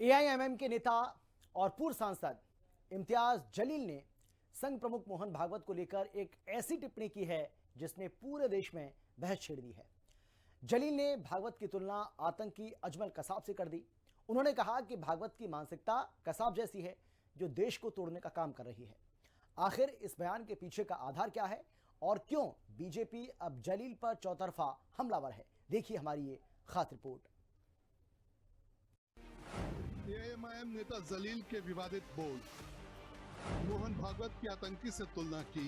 AIMIM के नेता और पूर्व सांसद इम्तियाज जलील ने संघ प्रमुख मोहन भागवत को लेकर एक ऐसी टिप्पणी की है जिसने पूरे देश में बहस छेड़ दी है। जलील ने भागवत की तुलना आतंकी अजमल कसाब से कर दी। उन्होंने कहा कि भागवत की मानसिकता कसाब जैसी है जो देश को तोड़ने का काम कर रही है। आखिर इस बयान के पीछे का आधार क्या है और क्यों बीजेपी अब जलील पर चौतरफा हमलावर है, देखिए हमारी ये खास रिपोर्ट। एआईएमआईएम नेता जलील के विवादित बोल, मोहन भागवत की आतंकी से तुलना की,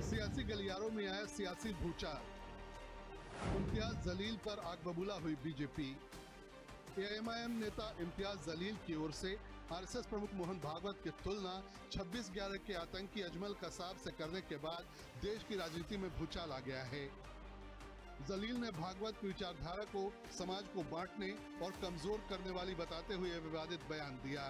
सियासी गलियारों में आया सियासी भूचाल, इम्तियाज जलील पर आग बबूला हुई बीजेपी। एआईएमआईएम नेता इम्तियाज जलील की ओर से आरएसएस प्रमुख मोहन भागवत की तुलना 26/11 के आतंकी अजमल कसाब से करने के बाद देश की राजनीति में भूचाल आ गया है। जलील ने भागवत की विचारधारा को समाज को बांटने और कमजोर करने वाली बताते हुए विवादित बयान दिया।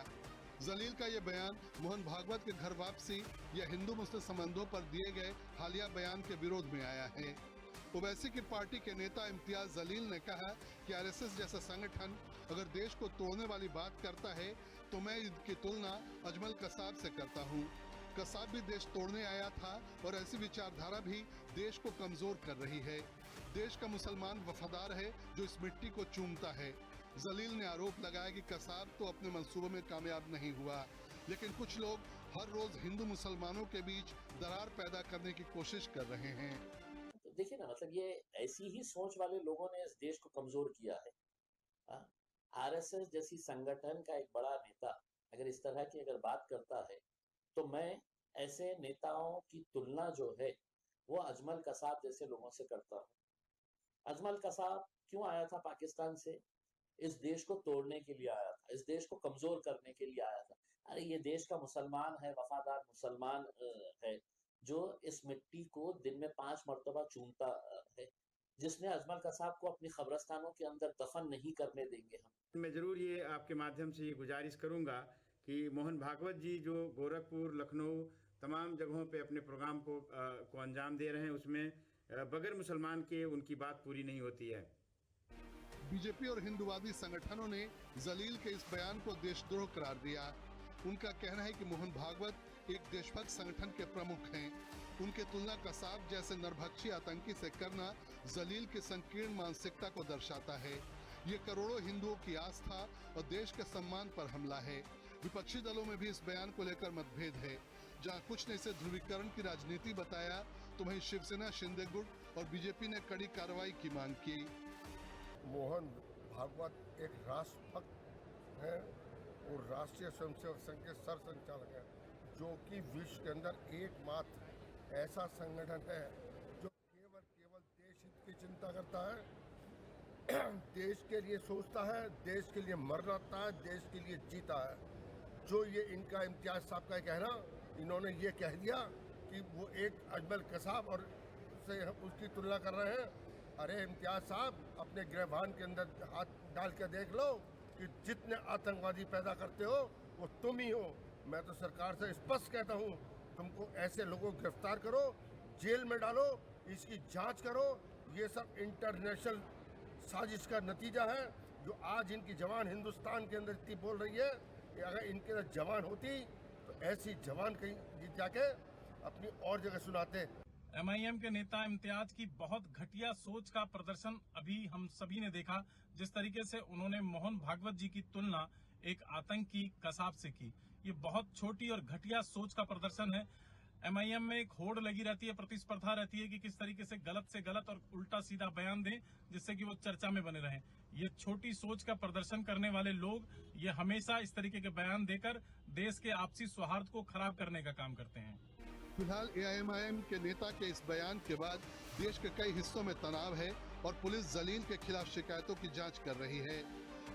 जलील का यह बयान मोहन भागवत के घर वापसी या हिंदू मुस्लिम संबंधों पर दिए गए हालिया बयान के विरोध में आया है। ओवैसी की पार्टी के नेता इम्तियाज जलील ने कहा कि आरएसएस जैसा संगठन अगर देश को तोड़ने वाली बात करता है तो मैं इसकी तुलना अजमल कसाब से करता हूँ। कसाब भी देश तोड़ने आया था और ऐसी विचारधारा भी देश को कमजोर कर रही है। देश का मुसलमान वफादार है जो इस मिट्टी को चूमता है। जलील ने आरोप लगाया कि कसाब तो अपने मंसूबों में कामयाब नहीं हुआ, लेकिन कुछ लोग हर रोज हिंदू मुसलमानों के बीच दरार पैदा करने की कोशिश कर रहे हैं। तो देखिए ना, मतलब ये ऐसी ही सोच वाले लोगों ने इस देश को कमजोर किया है। आरएसएस जैसी संगठन का एक बड़ा नेता अगर इस तरह की अगर बात करता है तो मैं ऐसे नेताओं की तुलना जो है वो अजमल कसाब जैसे लोगों से करता हूँ। अजमल कसाब क्यों आया था पाकिस्तान से? इस देश को तोड़ने के लिए आया था, इस देश को कमजोर करने के लिए आया था। अरे ये देश का मुसलमान है, वफादार मुसलमान है जो इस मिट्टी को दिन में 5 मरतबा चूमता है, जिसने अजमल कसाब को अपनी कब्रिस्तानों के अंदर दफन नहीं करने देंगे हम। मैं ज़रूर ये आपके माध्यम से ये गुजारिश करूंगा कि मोहन भागवत जी जो गोरखपुर, लखनऊ तमाम जगहों पे अपने प्रोग्राम को अंजाम दे रहे हैं, उसमें बगैर मुसलमान के उनकी बात पूरी नहीं होती है। बीजेपी और हिंदूवादी संगठनों ने जलील के इस बयान को देशद्रोह करार दिया। उनका कहना है कि मोहन भागवत एक देशभक्त संगठन के प्रमुख हैं। उनके तुलना कसाब जैसे नरभक्षी आतंकी से करना जलील की संकीर्ण मानसिकता को दर्शाता है। ये करोड़ों हिंदुओं की आस्था और देश के सम्मान पर हमला है। विपक्षी दलों में भी इस बयान को लेकर मतभेद है। जहां कुछ ने इसे ध्रुवीकरण की राजनीति बताया तो वहीं शिवसेना, शिंदे गुट और बीजेपी ने कड़ी कार्रवाई की मांग की। मोहन भागवत एक राष्ट्रभक्त है और राष्ट्रीय स्वयंसेवक संघ के सर संचालक है, जो कि विश्व के अंदर एकमात्र ऐसा संगठन है जो केवल देश हित की चिंता करता है, देश के लिए सोचता है, देश के लिए मर रहा है, देश के लिए जीता है। जो ये इनका इम्तियाज साहब का कहना, इन्होंने ये कह दिया कि वो एक अजमल कसाब और से उसकी तुलना कर रहे हैं। अरे इम्तियाज साहब, अपने गृहवान के अंदर हाथ डाल के देख लो कि जितने आतंकवादी पैदा करते हो वो तुम ही हो। मैं तो सरकार से स्पष्ट कहता हूँ, तुमको ऐसे लोगों को गिरफ्तार करो, जेल में डालो, इसकी जांच करो। ये सब इंटरनेशनल साजिश का नतीजा है जो आज इनकी जवान हिंदुस्तान के अंदर इतनी बोल रही है। अगर इनके अंदर जवान होती तो ऐसी जवान कहीं जीत जाके अपनी और जगह सुनाते। एमआईएम के नेता इम्तियाज की बहुत घटिया सोच का प्रदर्शन अभी हम सभी ने देखा। जिस तरीके से उन्होंने मोहन भागवत जी की तुलना एक आतंकी कसाब से की, ये बहुत छोटी और घटिया सोच का प्रदर्शन है। एमआईएम में एक होड़ लगी रहती है, प्रतिस्पर्धा रहती है कि किस तरीके से गलत और उल्टा सीधा बयान दें जिससे कि वो चर्चा में बने रहें। ये छोटी सोच का प्रदर्शन करने वाले लोग ये हमेशा इस तरीके के बयान देकर देश के आपसी सौहार्द को खराब करने का काम करते हैं। फिलहाल एआईएमआईएम के नेता के इस बयान के बाद देश के कई हिस्सों में तनाव है और पुलिस जलील के खिलाफ शिकायतों की जांच कर रही है।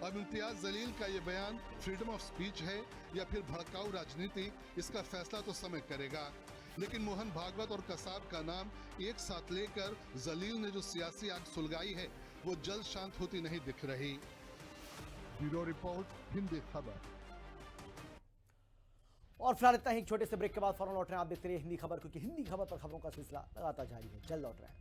अब इम्तियाज जलील का ये बयान फ्रीडम ऑफ स्पीच है या फिर भड़काऊ राजनीति, इसका फैसला तो समय करेगा। लेकिन मोहन भागवत और कसाब का नाम एक साथ लेकर जलील ने जो सियासी आग सुलगाई है वो जल्द शांत होती नहीं दिख रही। ब्यूरो रिपोर्ट, हिंदी खबर। और फिलहाल इतना ही, एक छोटे से ब्रेक के बाद फौरन लौट रहे हैं। आप देखते रहिए हिंदी खबर, क्योंकि हिंदी खबर पर खबरों का सिलसिला लगातार जारी है। जल्द लौट रहे हैं।